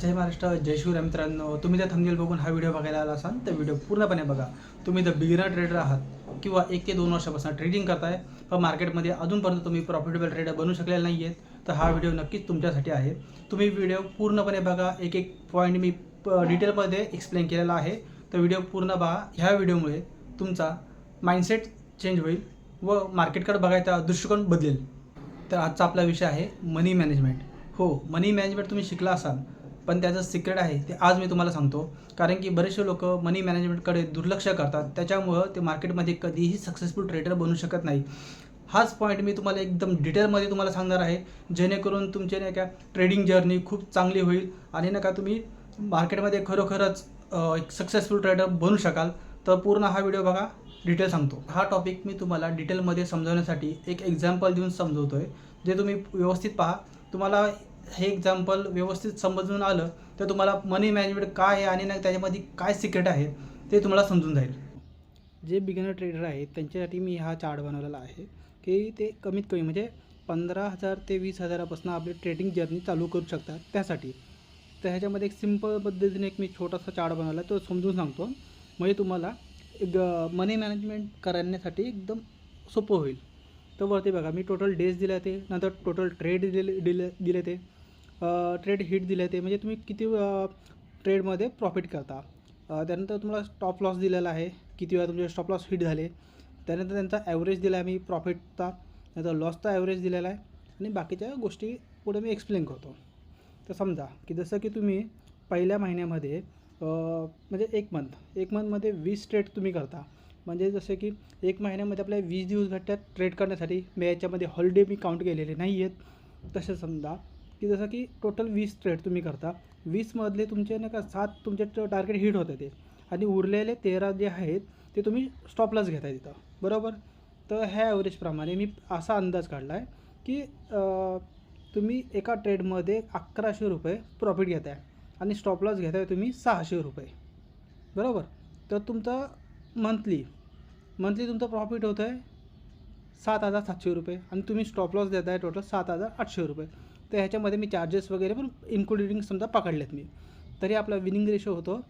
जय महाराष्ट्र, जय शिवराय मित्रांनो. तुम्ही त्या थंबनेल बघून हा व्हिडिओ बघायला आला असाल तर व्हिडिओ पूर्णपणे बघा. तुम्ही जर बिगिनर ट्रेडर आहात किंवा 1 ते 2 वर्षापासून ट्रेडिंग करताय पण मार्केटमध्ये अजूनपर्यंत तुम्ही प्रॉफिटेबल ट्रेडर बनू शकलेले नाही आहेत, तर हा व्हिडिओ नक्कीच तुमच्यासाठी आहे. तुम्ही व्हिडिओ पूर्णपणे बघा. एक एक पॉईंट मी डिटेलमध्ये एक्सप्लेन केलेला आहे, तर व्हिडिओ पूर्ण पहा. ह्या व्हिडिओमुळे तुमचा माइंडसेट चेंज होईल व मार्केटकडे बघायचा दृष्टिकोन बदलेल. तर आजचा आपला विषय आहे मनी मॅनेजमेंट. हो, मनी मॅनेजमेंट तुम्ही शिकला असाल, पण त्याचं सिक्रेट आहे ते आज मी तुम्हाला सांगतो. कारण की बरेचसे लोक मनी मॅनेजमेंटकडे दुर्लक्ष करतात, त्याच्यामुळं ते मार्केटमध्ये कधीही सक्सेसफुल ट्रेडर बनू शकत नाही. हाच पॉईंट मी तुम्हाला एकदम डिटेलमध्ये तुम्हाला सांगणार आहे, जेणेकरून तुमचे नाही का ट्रेडिंग जर्नी खूप चांगली होईल आणि नाही का तुम्ही मार्केटमध्ये खरोखरच एक सक्सेसफुल ट्रेडर बनू शकाल. तर पूर्ण हा व्हिडिओ बघा, डिटेल सांगतो. हा टॉपिक मी तुम्हाला डिटेलमध्ये समजवण्यासाठी एक एक्झाम्पल देऊन समजवतो आहे, जे तुम्ही व्यवस्थित पहा. तुम्हाला हे एक्झाम्पल व्यवस्थित समजून आलं तर तुम्हाला मनी मॅनेजमेंट काय आहे आणि नाही त्याच्यामध्ये काय सिक्रेट आहे ते तुम्हाला समजून जाईल. जे बिगिनर ट्रेडर आहेत त्यांच्यासाठी मी हा चार्ट बनवलेला आहे की ते कमीत कमी म्हणजे 15,000 ते 20,000पासून आपली ट्रेडिंग जर्नी चालू करू शकतात त्यासाठी. तर ह्याच्यामध्ये एक सिम्पल पद्धतीने एक मी छोटासा चार्ट बनवला तो समजून सांगतो, म्हणजे तुम्हाला एक मनी मॅनेजमेंट करण्यासाठी एकदम सोपं होईल. तर वरती बघा, मी टोटल डेज दिले ते, नंतर टोटल ट्रेड दिले ते, ट्रेड हिट दिले ते, म्हणजे तुम्ही किती ट्रेडमध्ये प्रॉफिट करता. त्यानंतर तुम्हाला स्टॉप लॉस दिलेला आहे, किती वेळा तुमचे स्टॉप लॉस हिट झाले. त्यानंतर त्यांचा ॲव्हरेज दिला आहे मी प्रॉफिटचा, नंतर लॉसचा ॲव्हरेज दिलेला आहे आणि बाकीच्या गोष्टी पुढे मी एक्सप्लेन करतो. तर समजा की जसं की तुम्ही पहिल्या महिन्यामध्ये म्हणजे एक मंथमध्ये 20 ट्रेड तुम्ही करता. म्हणजे जसं की एक महिन्यामध्ये आपल्याला 20 दिवस भेटतात ट्रेड करण्यासाठी. मी याच्यामध्ये हॉलिडे मी काउंट केलेले नाही आहेत. तसं समजा की जसं की टोटल 20 ट्रेड तुम्ही करता, 20मधले तुमचे नाही का 7 तुमचे टार्गेट हिट होते ते, आणि उरलेले 13 जे आहेत ते तुम्ही स्टॉप लॉस घेताय तिथं, बरोबर. तर ह्या ॲव्हरेजप्रमाणे मी असा अंदाज काढला आहे की तुम्ही एका ट्रेडमध्ये 1100 रुपये प्रॉफिट घेताय आणि स्टॉप लॉस घेताय तुम्ही 600 रुपये, बरोबर. तर तुमचं मंथली तुमचं प्रॉफिट होतं आहे 7,700 रुपये आणि तुम्ही स्टॉप लॉस देताय टोटल 7,800 रुपये. तर ह्याच्यामध्ये मी चार्जेस वगैरे पण इन्क्लुडिंग समजा पकडलेत मी, तरी आपला विनिंग रेशो होतो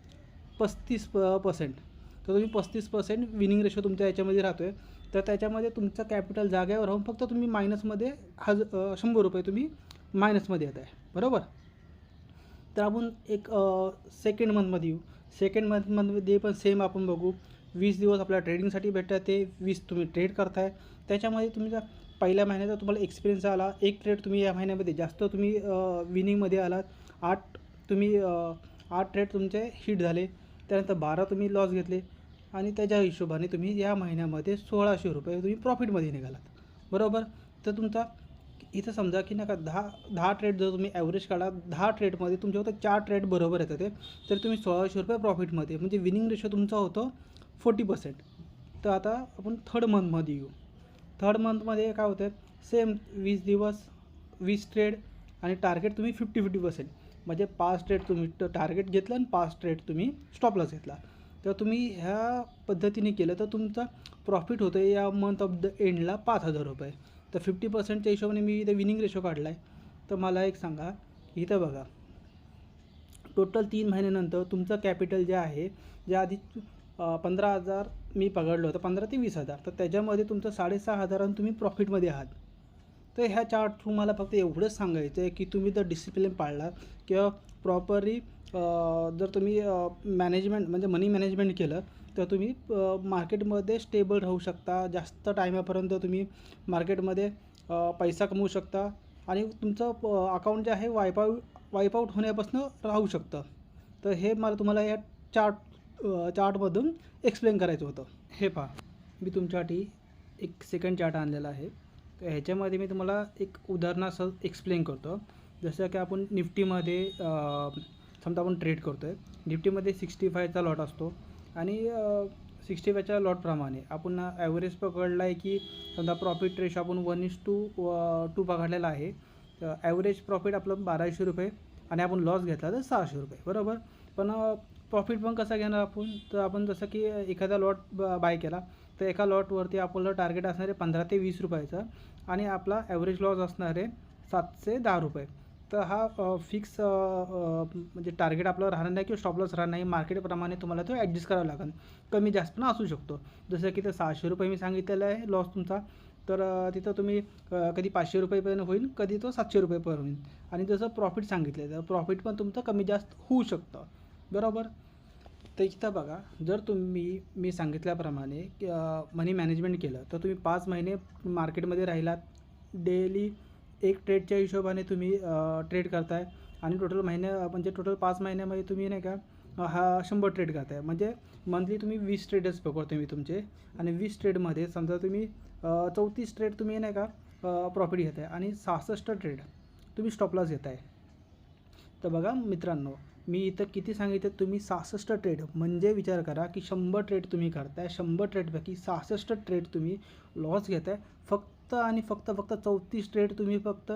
35%. तर तुम्ही 35% विनिंग रेशो तुमच्या याच्यामध्ये राहतो आहे. तर त्याच्यामध्ये तुमचं कॅपिटल जागेवर राहून फक्त तुम्ही मायनसमध्ये 100 रुपये तुम्ही मायनसमध्ये येत आहे, बरोबर. तर आपण एक सेकंड मंथमध्ये येऊ. सेकंड मंथमध्ये पण सेम आपण बघू. 20 दिवस आपल्या ट्रेडिंगसाठी भेटतात, ते 20 तुम्ही ट्रेड करताय. त्याच्यामध्ये तुम्ही जर पहिल्या महिन्याचा तुम्हाला एक्सपिरियन्स आला, एक ट्रेड तुम्ही या महिन्यामध्ये जास्त तुम्ही विनिंगमध्ये आलात, 8 ट्रेड तुमचे हिट झाले, त्यानंतर 12 तुम्ही लॉस घेतले आणि त्याच्या हिशोबाने तुम्ही या महिन्यामध्ये 1,600 रुपये तुम्ही प्रॉफिटमध्ये निघालात, बरोबर. तर तुमचा इथं समजा की नका 10 ट्रेड जर तुम्ही ॲव्हरेज काढा, 10 ट्रेडमध्ये तुमच्या होतं 4 ट्रेड बरोबर येतात ते, तर तुम्ही 1,600 रुपये प्रॉफिटमध्ये, म्हणजे विनिंग रेशो तुमचा होतो 40%. तर आता आपण थर्ड मंथमध्ये येऊ. थर्ड मंथमध्ये काय होतं, सेम 20 दिवस 20 ट्रेड आणि टार्गेट तुम्ही 50-50%, म्हणजे 5 ट्रेड तुम्ही टार्गेट घेतलं आणि 5 ट्रेड तुम्ही स्टॉप लॉस घेतला. तर तुम्ही ह्या पद्धतीने केलं तर तुमचा प्रॉफिट होतं या मंथ ऑफ द एंडला 5,000 रुपये. तर 50%च्या हिशोबाने मी इथं विनिंग रेशो काढला आहे. तर मला एक सांगा, इथं बघा टोटल 3 महिन्यानंतर तुमचं कॅपिटल जे आहे, जे आधी 15,000 मी पकडलं होतं, 15 ते 20,000, तर त्याच्यामध्ये तुमचं 6,500 तुम्ही प्रॉफिटमध्ये आहात. तर ह्या चार्ट तुम्हाला फक्त एवढंच सांगायचं आहे की तुम्ही जर डिसिप्लिन पाळला किंवा प्रॉपरली जर तुम्ही मॅनेजमेंट म्हणजे मनी मॅनेजमेंट केलं तर तुम्ही मार्केटमध्ये स्टेबल राहू शकता. जास्त टायमापर्यंत तुम्ही मार्केटमध्ये पैसा कमवू शकता आणि तुमचं अकाउंट जे आहे वाईपआउट होण्यापासून राहू शकतं. तर हे मला तुम्हाला या चार्टमधून एक्सप्लेन करायचं होतं. हे पहा, मी तुमच्यासाठी एक सेकंड चार्ट आणलेला आहे. तर ह्याच्यामध्ये मी तुम्हाला एक उदाहरणासह एक्सप्लेन करतो. जसं की आपण निफ्टीमध्ये समजा आपण ट्रेड करतो आहे, निफ्टीमध्ये 65चा लॉट असतो आणि 65च्या लॉटप्रमाणे आपण ॲव्हरेज पकडला आहे की समजा प्रॉफिट रेशो आपण 1:2 पकडलेला आहे. तर ॲव्हरेज प्रॉफिट आपलं 1,200 रुपये आणि आपण लॉस घेतला तर 600 रुपये, बरोबर. पण प्रॉफिट पण कसा घेणार आपण, तर आपण जसं की एखादा लॉट बाय केला तर एका लॉटवरती आपलं टार्गेट असणार आहे 15 ते 20 रुपयाचं आणि आपला ॲव्हरेज लॉस असणार आहे 710 रुपये. तर हा फिक्स म्हणजे टार्गेट आपलं राहणार नाही किंवा स्टॉप लॉस राहणार नाही. मार्केटप्रमाणे तुम्हाला तो ॲडजस्ट करावा लागेल. कमी जास्त पण असू शकतो. जसं की ते ₹600 मी सांगितलेलं आहे लॉस तुमचा. तर तिथं तुम्ही कधी ₹500 पर्यंत होईल, कधी तो ₹700 पर्यंत होईल. आणि जसं प्रॉफिट सांगितलं आहे, तर प्रॉफिट पण तुमचं कमी जास्त होऊ शकतं. बरोबर. तर इथं बघा, जर मी सांगितल्याप्रमाणे मनी मॅनेजमेंट केलं, तर तुम्ही 5 महिने मार्केटमध्ये राहिलात. डेली एक ट्रेडच्या हिशोबाने तुम्ही ट्रेड करताय आणि टोटल म्हणजे टोटल 5 महिन्यामध्ये तुम्ही नाही का हा 100 ट्रेड करताय. म्हणजे मंथली तुम्ही 20 ट्रेडच पकडतो मी तुमचे. आणि 20 ट्रेडमध्ये समजा तुम्ही 34 ट्रेड तुम्ही नाही का प्रॉफिट घेताय आणि 66 ट्रेड तुम्ही स्टॉप लॉस घेताय. तर बघा मित्रांनो, मी इथं किती सांगितलं, तुम्ही 66 ट्रेड म्हणजे विचार करा की 100 ट्रेड तुम्ही करताय. 100 ट्रेडपैकी 66 ट्रेड तुम्ही लॉस घेताय. फक्त आणि फक्त 34 ट्रेड तुम्ही फक्त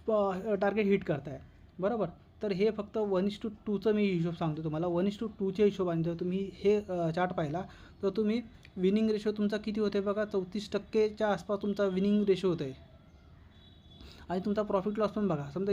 टार्गेट हिट करताय. बरोबर. तर हे फक्त 1:2चं मी हिशोब सांगतो तुम्हाला. 1:2च्या हिशोबाने जर तुम्ही हे चार्ट पाहिला, तर तुम्ही विनिंग रेशो तुमचा किती होते बघा, 34%च्या आसपास तुमचा विनिंग रेशो होत आहे. आणि तुमचा प्रॉफिट लॉस पण बघा. समजा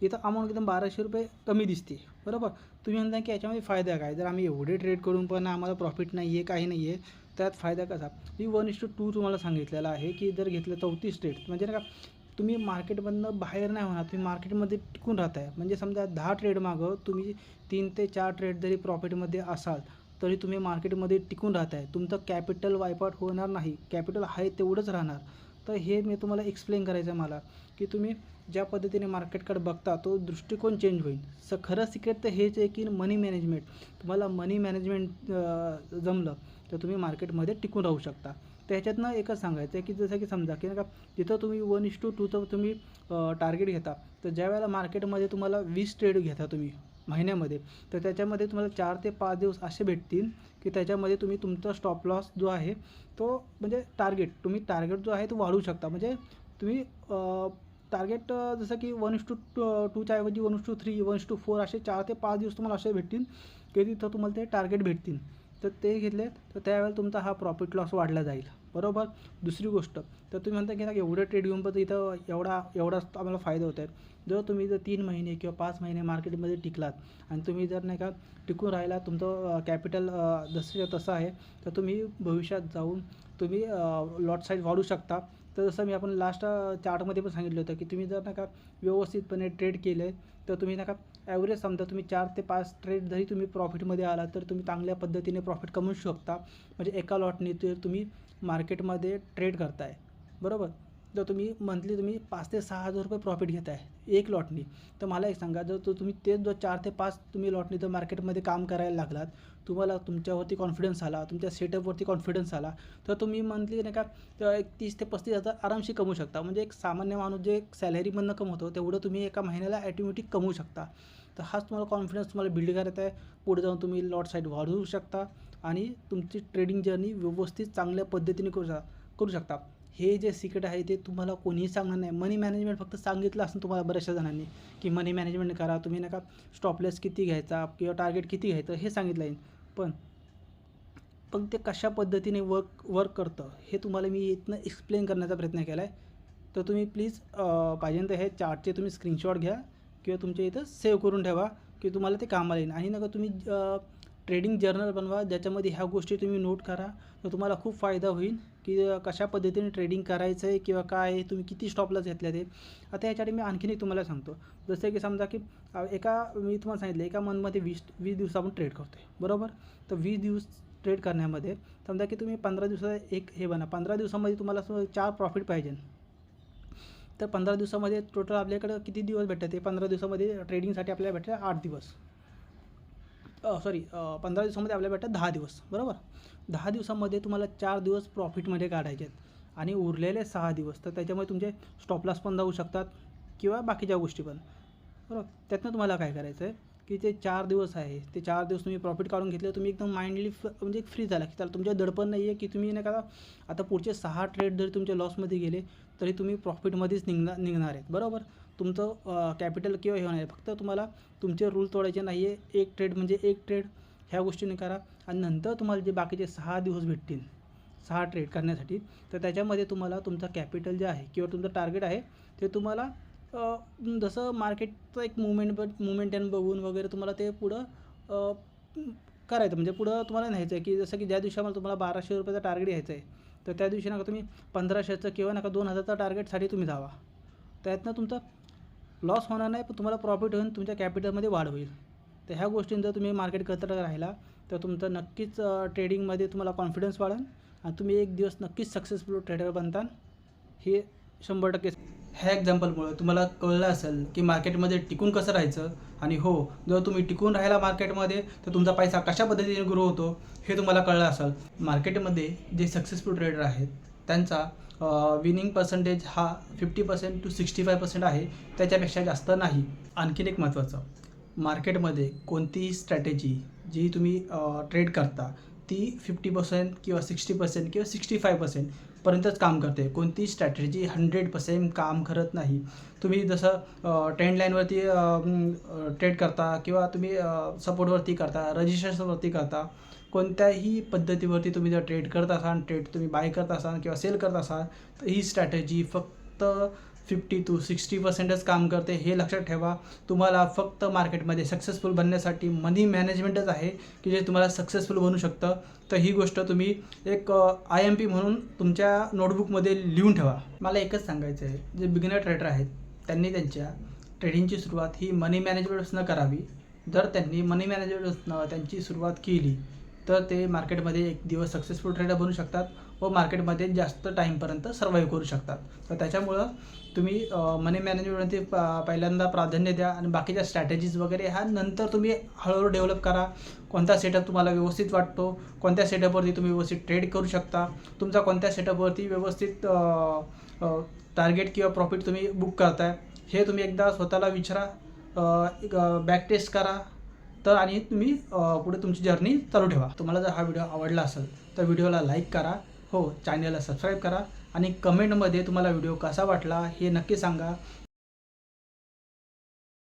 इथं अमाऊंट एकदम ₹1200 कमी दिसते. बरोबर. तुम्ही म्हणता की याच्यामध्ये फायदा काय, जर आम्ही एवढे ट्रेड करून पण आम्हाला प्रॉफिट नाही आहे, काही नाही आहे, त्यात फायदा कसा. मी 1:2 तुम्हाला सांगितलेलं आहे की जर घेतलं 34 ट्रेड म्हणजे नाही का तुम्ही मार्केटमधनं बाहेर नाही होणार, तुम्ही मार्केटमध्ये टिकून राहत आहे. म्हणजे समजा 10 ट्रेड मागं तुम्ही 3 ते 4 ट्रेड जरी प्रॉफिटमध्ये असाल, तरी तुम्ही मार्केटमध्ये टिकून राहत आहे. तुमचं कॅपिटल वायपआउट होणार नाही. कॅपिटल आहे तेवढंच राहणार. तर हे मी तुम्हाला एक्सप्लेन करायचं आहे मला, की तुम्ही ज्या पद्धतीने मार्केटकडे बघता तो दृष्टिकोन चेंज होईल. खरं सिक्रेट तर हेच आहे की मनी मॅनेजमेंट. तुम्हाला मनी मॅनेजमेंट जमलं तर तुम्ही मार्केटमध्ये टिकून राहू शकता. तर ह्याच्यातनं एकच सांगायचं आहे की जसं की समजा की नाही का तिथं तुम्ही 1:2चं तुम्ही टार्गेट घेता. तर ज्यावेळेला मार्केटमध्ये तुम्हाला 20 ट्रेड घेता तुम्ही महिन्यामध्ये, तर त्याच्यामध्ये तुम्हाला 4 ते 5 दिवस असे भेटतील की त्याच्यामध्ये तुम्ही तुमचा स्टॉप लॉस जो आहे तो म्हणजे टार्गेट जो आहे तो वाढवू शकता. म्हणजे तुम्ही टार्गेट जसं की 1:2च्या ऐवजी 1:3, 1:4 असे 4 ते 5 दिवस तुम्हाला असे भेटतील की तिथं तुम्हाला ते टार्गेट भेटतील. तर ते घेतले तर त्यावेळेला तुमचा हा प्रॉफिट लॉस वाढला जाईल. बरोबर. दुसरी गोष्ट, तर तुम्ही म्हणता की ना एवढं ट्रेड घेऊन पण इथं एवढा आम्हाला फायदा होत आहे. जर 3 महिने किंवा 5 महिने मार्केटमध्ये टिकलात आणि तुम्ही जर नाही का टिकून राहिला, तुमचं कॅपिटल जसं तसं आहे, तर तुम्ही भविष्यात जाऊन तुम्ही लॉट साईज वाढवू शकता. तर जसं मी आपण लास्ट चार्टमध्ये पण सांगितलं होतं की तुम्ही जर नाही का व्यवस्थितपणे ट्रेड केले, तर तुम्ही नाही का ॲव्हरेज समजा तुम्ही 4 ते 5 ट्रेड जरी तुम्ही प्रॉफिटमध्ये आला, तर तुम्ही चांगल्या पद्धतीने प्रॉफिट कमवू शकता. म्हणजे एका लॉटने तर तुम्ही मार्केटमध्ये ट्रेड करताय. बरोबर. जर तुम्ही मंथली तुम्ही 5 ते 6,000 रुपये प्रॉफिट घेताय एक लॉटनी, तर मला एक सांगा, जर तुम्ही तेच जर 4 ते 5 तुम्ही लॉटनी जर मार्केटमध्ये काम करायला लागलात, तुम्हाला तुमच्यावरती कॉन्फिडन्स आला, तुमच्या सेटअपवरती कॉन्फिडन्स आला, तर तुम्ही मंथली नाही का 30 ते 35,000 आरामशी कमवू शकता. म्हणजे एक सामान्य माणूस जे एक सॅलरीमधनं कमवतो तेवढं तुम्ही एका महिन्याला ऑटोमॅटिक कमवू शकता. तर हाच तुम्हाला कॉन्फिडन्स तुम्हाला बिल्ड करायचा आहे. पुढे जाऊन तुम्ही लॉट साईड वाढवू शकता आणि तुमची ट्रेडिंग जर्नी व्यवस्थित चांगल्या पद्धतीने करू शकता. हे जे सिक्रेट आहे ते तुम्हाला कोणीही सांगणार नाही. मनी मॅनेजमेंट फक्त सांगितलं असं तुम्हाला बऱ्याचशा जणांनी की मनी मॅनेजमेंट करा, तुम्ही नका स्टॉप लॉस किती घ्यायचा किंवा टार्गेट किती घ्यायचं हे सांगितलं आहे. पण ते कशा पद्धतीने वर्क करतं हे तुम्हाला मी इथनं एक्सप्लेन करण्याचा प्रयत्न केला आहे. तर तुम्ही प्लीज पाहिजे तर हे चार्टचे तुम्ही स्क्रीनशॉट घ्या किंवा तुमच्या इथं सेव्ह करून ठेवा की तुम्हाला ते कामाला येईल. आणि नका तुम्ही ट्रेडिंग जर्नल बनवा, ज्याच्यामध्ये ह्या गोष्टी तुम्ही नोट करा. तर तुम्हाला खूप फायदा होईल की कशा पद्धतीने ट्रेडिंग करायचं आहे किंवा काय आहे, तुम्ही किती स्टॉप लॉस घेतले ते. आता याच्यासाठी मी आणखीन एक तुम्हाला सांगतो. जसं की समजा की मी तुम्हाला सांगितलं एका मंथमध्ये 20 दिवस आपण ट्रेड करतो आहे. बरोबर. तर 20 दिवस ट्रेड करण्यामध्ये समजा की तुम्ही 15 दिवसाचा एक हे बना, 15 दिवसामध्ये तुम्हाला 4 प्रॉफिट पाहिजे. तर 15 दिवसामध्ये टोटल आपल्याकडं किती दिवस भेटतात, ते 15 दिवसामध्ये ट्रेडिंगसाठी आपल्याला भेटतात 8 दिवस. 15 दिवसामध्ये आपल्याला भेटतात 10 दिवस. बरोबर. 10 दिवसामध्ये तुम्हाला 4 दिवस प्रॉफिटमध्ये काढायचे आहेत आणि उरलेले 6 दिवस तर त्याच्यामुळे तुमचे स्टॉप लॉस पण जाऊ शकतात किंवा बाकीच्या गोष्टी पण. बरोबर. त्यातनं तुम्हाला काय करायचं आहे की ते 4 दिवस आहे, ते 4 दिवस तुम्ही प्रॉफिट काढून घेतले, तुम्ही एकदम माइंडली म्हणजे फ्री झाला की त्याला तुमच्या दडपण नाही आहे की तुम्ही नाही का आता पुढचे 6 ट्रेड जरी तुमच्या लॉसमध्ये गेले तरी तुम्ही प्रॉफिटमध्येच निघणार आहेत. बरोबर. तुमचं कॅपिटल किंवा हे होणार आहे. फक्त तुम्हाला तुमचे रूल तोडायचे नाही आहे. एक ट्रेड म्हणजे एक ट्रेड ह्या गोष्टीने करा आणि नंतर तुम्हाला जे बाकीचे 6 दिवस भेटतील 6 ट्रेड करण्यासाठी, तर त्याच्यामध्ये तुम्हाला तुमचा कॅपिटल जे आहे किंवा तुमचं टार्गेट आहे ते तुम्हाला जसं मार्केटचं एक मुवमेंट बघून वगैरे तुम्हाला ते पुढं करायचं, म्हणजे पुढं तुम्हाला न्यायचं आहे, की जसं की ज्या दिवशी आम्हाला तुम्हाला 1200 रुपयाचं टार्गेट घ्यायचं आहे, तर त्या दिवशी नका तुम्ही 1500चं किंवा नका 2000चा टार्गेटसाठी तुम्ही धावा. त्यातनं तुमचा लॉस होणार नाही, पण तुम्हाला प्रॉफिट होऊन तुमच्या कॅपिटलमध्ये वाढ होईल. तर ह्या गोष्टींचा जर तुम्ही मार्केट करत राहिला तर तुमचं नक्कीच ट्रेडिंगमध्ये तुम्हाला कॉन्फिडन्स वाढेल आणि तुम्ही एक दिवस नक्कीच सक्सेसफुल ट्रेडर बनताल, हे 100%. ह्या एक्झाम्पलमुळे तुम्हाला कळलं असेल की मार्केटमध्ये टिकून कसं राहायचं, आणि हो, जर तुम्ही टिकून राहिला मार्केटमध्ये तर तुमचा पैसा कशा पद्धतीने ग्रो होतो हे तुम्हाला कळलं असेल. मार्केटमध्ये जे सक्सेसफुल ट्रेडर आहेत त्यांचा विनिंग पर्सेंटेज हा 50% to 65% आहे, त्याच्यापेक्षा जास्त नाही. आणखीन एक महत्त्वाचं, मार्केटमध्ये कोणतीही स्ट्रॅटेजी जी तुम्ही ट्रेड करता ती 50% किंवा 60% किंवा 65% पर्यंतच काम करते. कोणतीही स्ट्रॅटेजी 100% काम करत नाही. तुम्ही जसं ट्रेंड लाईनवरती ट्रेड करता किंवा तुम्ही सपोर्टवरती करता, रजिस्ट्रेशनवरती करता, कोणत्याही पद्धतीवरती तुम्ही जर ट्रेड करत असाल, ट्रेड तुम्ही बाय करत असाल किंवा सेल करत असाल, तर ही स्ट्रॅटेजी फक्त 50 to 60%च काम करते. हे लक्षात ठेवा. तुम्हाला फक्त मार्केटमध्ये सक्सेसफुल बनण्यासाठी मनी मॅनेजमेंटच आहे की जे तुम्हाला सक्सेसफुल बनवू शकतं. तर ही गोष्ट तुम्ही एक IMP म्हणून तुमच्या नोटबुकमध्ये लिहून ठेवा. मला एकच सांगायचं आहे, जे बिगिनर ट्रेडर आहेत त्यांनी त्यांच्या ट्रेडिंगची सुरुवात ही मनी मॅनेजमेंटपासून करावी. जर त्यांनी मनी मॅनेजमेंटपासून त्यांची सुरुवात केली तर ते मार्केटमध्ये एक दिवस सक्सेसफुल ट्रेडर बनू शकतात व मार्केटमध्ये जास्त टाईमपर्यंत सर्वाईव्ह करू शकतात. तर त्याच्यामुळं तुम्ही मनी मॅनेजमेंटवरती पहिल्यांदा प्राधान्य द्या आणि बाकीच्या स्ट्रॅटेजीज वगैरे ह्या नंतर तुम्ही हळूहळू डेव्हलप करा. कोणता सेटअप तुम्हाला व्यवस्थित वाटतो, कोणत्या सेटअपवरती तुम्ही व्यवस्थित ट्रेड करू शकता, तुमचा कोणत्या सेटअपवरती व्यवस्थित टार्गेट किंवा प्रॉफिट तुम्ही बुक करताय, हे तुम्ही एकदा स्वतःला विचारा, बॅक टेस्ट करा. तर आणि तुम्ही पुढे तुमची जर्नी चालू ठेवा. तुम्हाला जर हा व्हिडिओ आवडला असेल तर व्हिडिओला लाईक करा, हो, चॅनलला सबस्क्राईब करा आणि कमेंटमध्ये तुम्हाला व्हिडिओ कसा वाटला हे नक्की सांगा.